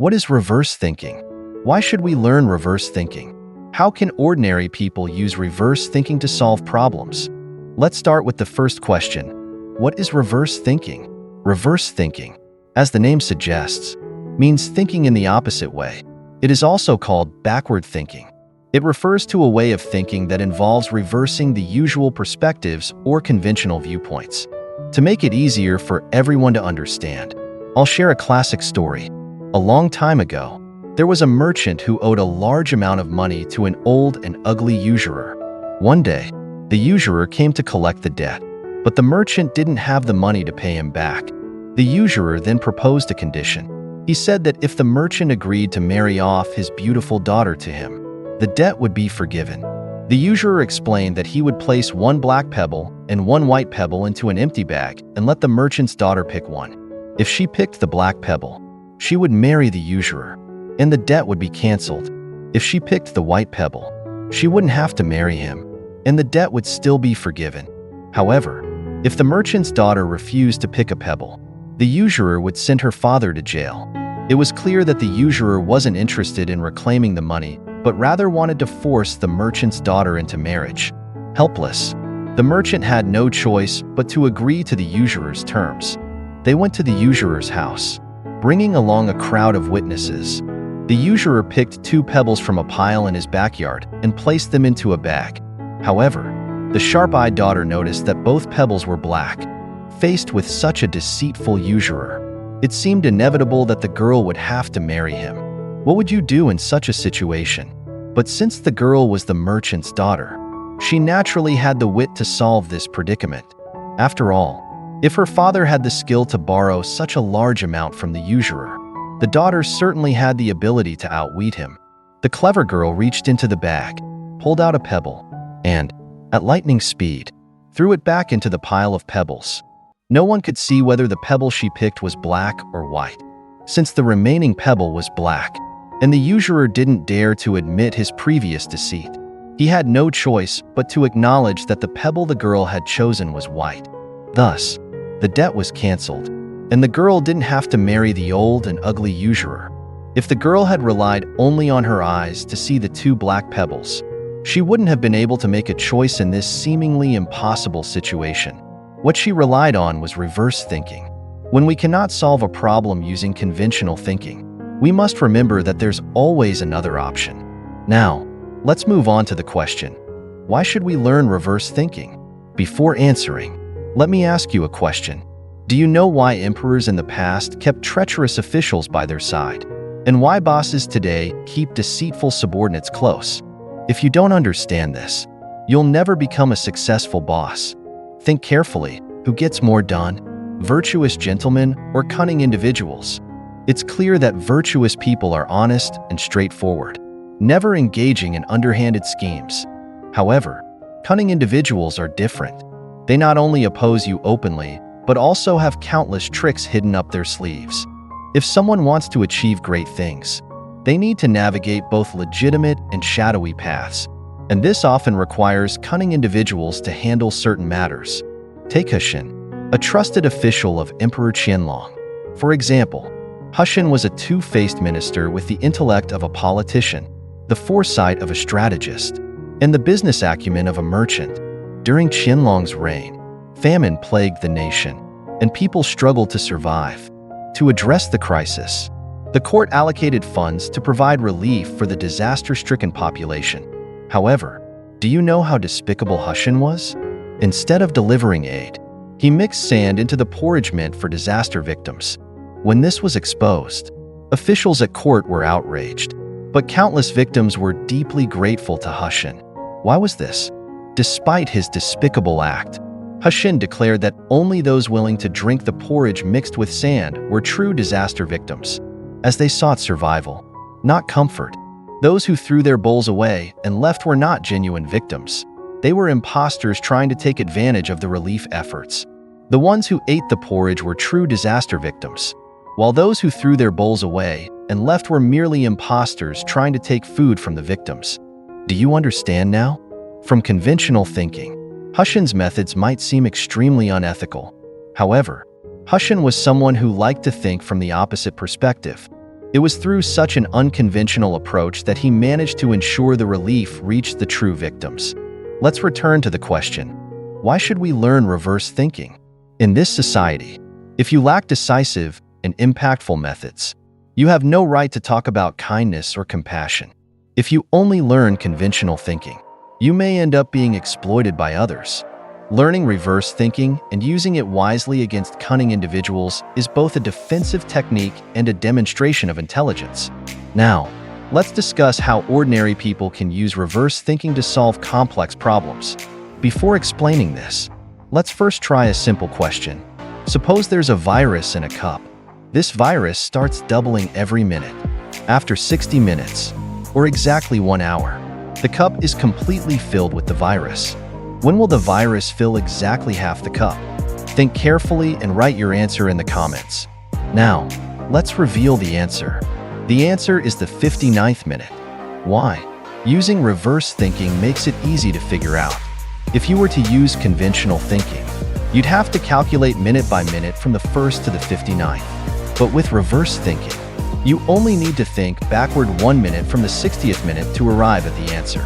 What is reverse thinking? Why should we learn reverse thinking? How can ordinary people use reverse thinking to solve problems? Let's start with the first question. What is reverse thinking? Reverse thinking, as the name suggests, means thinking in the opposite way. It is also called backward thinking. It refers to a way of thinking that involves reversing the usual perspectives or conventional viewpoints. To make it easier for everyone to understand, I'll share a classic story. A long time ago, there was a merchant who owed a large amount of money to an old and ugly usurer. One day, the usurer came to collect the debt, but the merchant didn't have the money to pay him back. The usurer then proposed a condition. He said that if the merchant agreed to marry off his beautiful daughter to him, the debt would be forgiven. The usurer explained that he would place one black pebble and one white pebble into an empty bag and let the merchant's daughter pick one. If she picked the black pebble, she would marry the usurer, and the debt would be canceled. If she picked the white pebble, she wouldn't have to marry him, and the debt would still be forgiven. However, if the merchant's daughter refused to pick a pebble, the usurer would send her father to jail. It was clear that the usurer wasn't interested in reclaiming the money, but rather wanted to force the merchant's daughter into marriage. Helpless, the merchant had no choice but to agree to the usurer's terms. They went to the usurer's house, bringing along a crowd of witnesses. The usurer picked 2 pebbles from a pile in his backyard and placed them into a bag. However, the sharp-eyed daughter noticed that both pebbles were black. Faced with such a deceitful usurer, it seemed inevitable that the girl would have to marry him. What would you do in such a situation? But since the girl was the merchant's daughter, she naturally had the wit to solve this predicament. After all, if her father had the skill to borrow such a large amount from the usurer, the daughter certainly had the ability to outwit him. The clever girl reached into the bag, pulled out a pebble, and, at lightning speed, threw it back into the pile of pebbles. No one could see whether the pebble she picked was black or white, since the remaining pebble was black, and the usurer didn't dare to admit his previous deceit. He had no choice but to acknowledge that the pebble the girl had chosen was white. Thus, the debt was canceled, and the girl didn't have to marry the old and ugly usurer. If the girl had relied only on her eyes to see the 2 black pebbles, she wouldn't have been able to make a choice in this seemingly impossible situation. What she relied on was reverse thinking. When we cannot solve a problem using conventional thinking, we must remember that there's always another option. Now, let's move on to the question, why should we learn reverse thinking? Before answering, let me ask you a question. Do you know why emperors in the past kept treacherous officials by their side? And why bosses today keep deceitful subordinates close? If you don't understand this, you'll never become a successful boss. Think carefully, who gets more done? Virtuous gentlemen or cunning individuals? It's clear that virtuous people are honest and straightforward, never engaging in underhanded schemes. However, cunning individuals are different. They not only oppose you openly, but also have countless tricks hidden up their sleeves. If someone wants to achieve great things, they need to navigate both legitimate and shadowy paths, and this often requires cunning individuals to handle certain matters. Take Hushin, a trusted official of Emperor Qianlong. For example, Hushin was a two-faced minister with the intellect of a politician, the foresight of a strategist, and the business acumen of a merchant. During Qianlong's reign, famine plagued the nation, and people struggled to survive. To address the crisis, the court allocated funds to provide relief for the disaster-stricken population. However, do you know how despicable Hushin was? Instead of delivering aid, he mixed sand into the porridge meant for disaster victims. When this was exposed, officials at court were outraged, but countless victims were deeply grateful to Hushin. Why was this? Despite his despicable act, Hushin declared that only those willing to drink the porridge mixed with sand were true disaster victims, as they sought survival, not comfort. Those who threw their bowls away and left were not genuine victims. They were imposters trying to take advantage of the relief efforts. The ones who ate the porridge were true disaster victims, while those who threw their bowls away and left were merely imposters trying to take food from the victims. Do you understand now? From conventional thinking, Hushin's methods might seem extremely unethical. However, Hushin was someone who liked to think from the opposite perspective. It was through such an unconventional approach that he managed to ensure the relief reached the true victims. Let's return to the question, why should we learn reverse thinking? In this society, if you lack decisive and impactful methods, you have no right to talk about kindness or compassion. If you only learn conventional thinking, you may end up being exploited by others. Learning reverse thinking and using it wisely against cunning individuals is both a defensive technique and a demonstration of intelligence. Now, let's discuss how ordinary people can use reverse thinking to solve complex problems. Before explaining this, let's first try a simple question. Suppose there's a virus in a cup. This virus starts doubling every minute. After 60 minutes, or exactly 1 hour, the cup is completely filled with the virus. When will the virus fill exactly half the cup? Think carefully and write your answer in the comments. Now, let's reveal the answer. The answer is the 59th minute. Why? Using reverse thinking makes it easy to figure out. If you were to use conventional thinking, you'd have to calculate minute by minute from the 1st to the 59th. But with reverse thinking, you only need to think backward 1 minute from the 60th minute to arrive at the answer.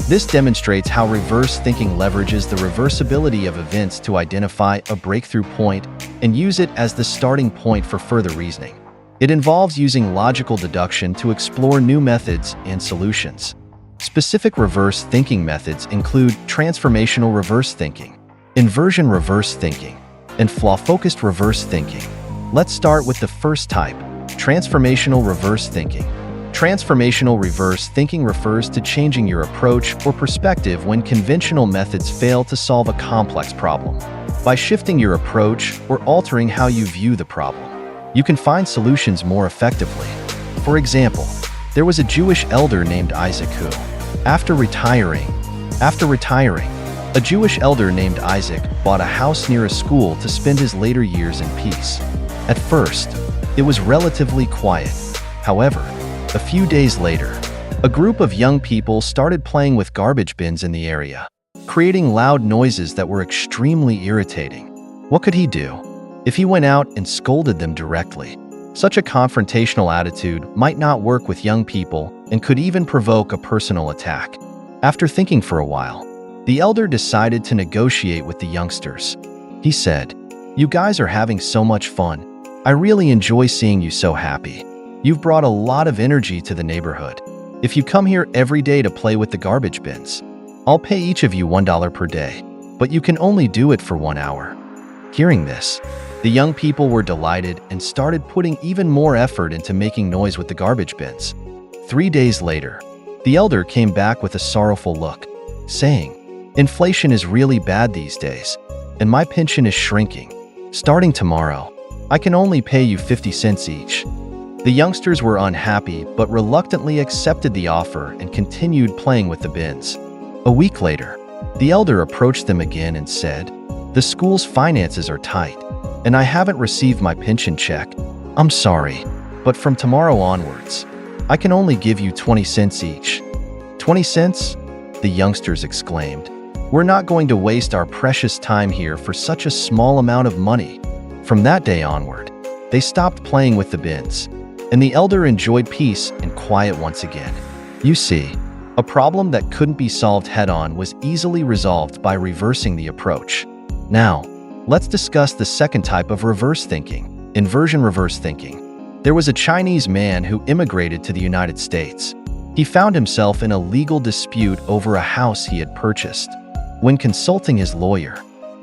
This demonstrates how reverse thinking leverages the reversibility of events to identify a breakthrough point and use it as the starting point for further reasoning. It involves using logical deduction to explore new methods and solutions. Specific reverse thinking methods include transformational reverse thinking, inversion reverse thinking, and flaw-focused reverse thinking. Let's start with the first type, transformational reverse thinking. Transformational reverse thinking refers to changing your approach or perspective when conventional methods fail to solve a complex problem. By shifting your approach or altering how you view the problem, you can find solutions more effectively. For example, there was a Jewish elder named Isaac who, after retiring, a Jewish elder named Isaac bought a house near a school to spend his later years in peace. At first, it was relatively quiet. However, a few days later, a group of young people started playing with garbage bins in the area, creating loud noises that were extremely irritating. What could he do? If he went out and scolded them directly, such a confrontational attitude might not work with young people and could even provoke a personal attack. After thinking for a while, the elder decided to negotiate with the youngsters. He said, "You guys are having so much fun. I really enjoy seeing you so happy. You've brought a lot of energy to the neighborhood. If you come here every day to play with the garbage bins, I'll pay each of you $1 per day, but you can only do it for 1 hour." Hearing this, the young people were delighted and started putting even more effort into making noise with the garbage bins. 3 days later, the elder came back with a sorrowful look, saying, "Inflation is really bad these days, and my pension is shrinking. Starting tomorrow, I can only pay you 50 cents each." The youngsters were unhappy but reluctantly accepted the offer and continued playing with the bins. A week later, the elder approached them again and said, "The school's finances are tight, and I haven't received my pension check. I'm sorry, but from tomorrow onwards, I can only give you 20 cents each." 20 cents? The youngsters exclaimed. "We're not going to waste our precious time here for such a small amount of money." From that day onward, they stopped playing with the bins, and the elder enjoyed peace and quiet once again. You see, a problem that couldn't be solved head-on was easily resolved by reversing the approach. Now, let's discuss the second type of reverse thinking, inversion reverse thinking. There was a Chinese man who immigrated to the United States. He found himself in a legal dispute over a house he had purchased. When consulting his lawyer,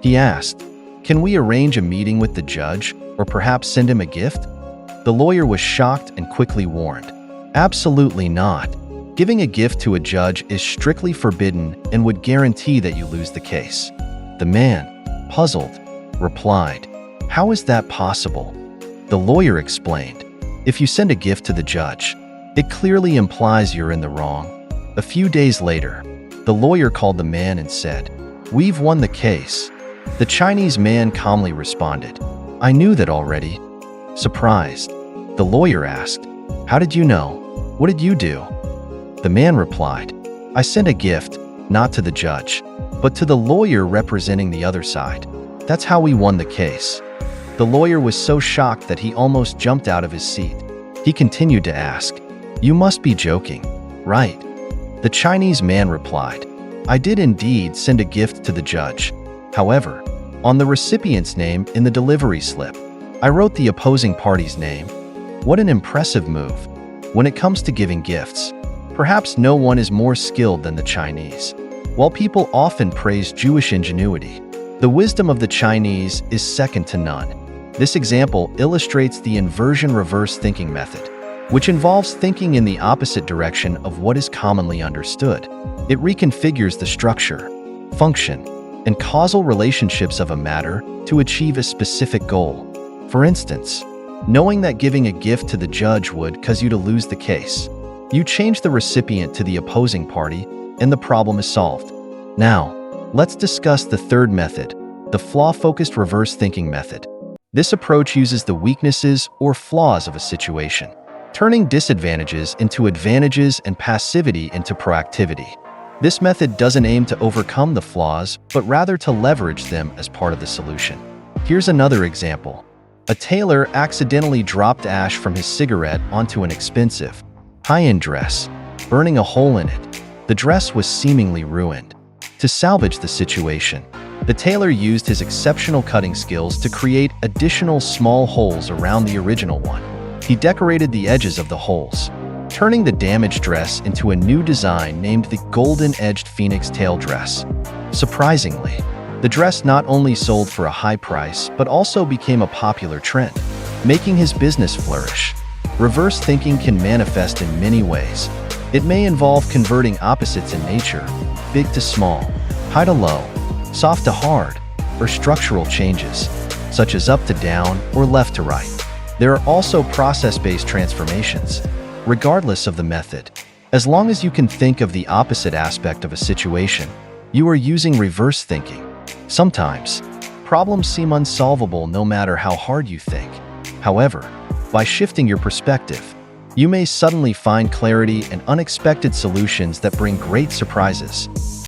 he asked, "Can we arrange a meeting with the judge, or perhaps send him a gift?" The lawyer was shocked and quickly warned, "Absolutely not. Giving a gift to a judge is strictly forbidden and would guarantee that you lose the case." The man, puzzled, replied, "How is that possible?" The lawyer explained, "If you send a gift to the judge, it clearly implies you're in the wrong." A few days later, the lawyer called the man and said, "We've won the case." The Chinese man calmly responded, "I knew that already." Surprised, the lawyer asked, "How did you know? What did you do?" The man replied, "I sent a gift, not to the judge, but to the lawyer representing the other side. That's how we won the case." The lawyer was so shocked that he almost jumped out of his seat. He continued to ask, "You must be joking, right?" The Chinese man replied, "I did indeed send a gift to the judge. However, on the recipient's name in the delivery slip, I wrote the opposing party's name." What an impressive move. When it comes to giving gifts, perhaps no one is more skilled than the Chinese. While people often praise Jewish ingenuity, the wisdom of the Chinese is second to none. This example illustrates the inversion reverse thinking method, which involves thinking in the opposite direction of what is commonly understood. It reconfigures the structure, function, and causal relationships of a matter to achieve a specific goal. For instance, knowing that giving a gift to the judge would cause you to lose the case, you change the recipient to the opposing party, and the problem is solved. Now, let's discuss the third method, the flaw-focused reverse thinking method. This approach uses the weaknesses or flaws of a situation, turning disadvantages into advantages and passivity into proactivity. This method doesn't aim to overcome the flaws, but rather to leverage them as part of the solution. Here's another example. A tailor accidentally dropped ash from his cigarette onto an expensive, high-end dress, burning a hole in it. The dress was seemingly ruined. To salvage the situation, the tailor used his exceptional cutting skills to create additional small holes around the original one. He decorated the edges of the holes, turning the damaged dress into a new design named the Golden-Edged Phoenix Tail Dress. Surprisingly, the dress not only sold for a high price, but also became a popular trend, making his business flourish. Reverse thinking can manifest in many ways. It may involve converting opposites in nature, big to small, high to low, soft to hard, or structural changes, such as up to down or left to right. There are also process-based transformations. Regardless of the method, as long as you can think of the opposite aspect of a situation, you are using reverse thinking. Sometimes, problems seem unsolvable no matter how hard you think. However, by shifting your perspective, you may suddenly find clarity and unexpected solutions that bring great surprises.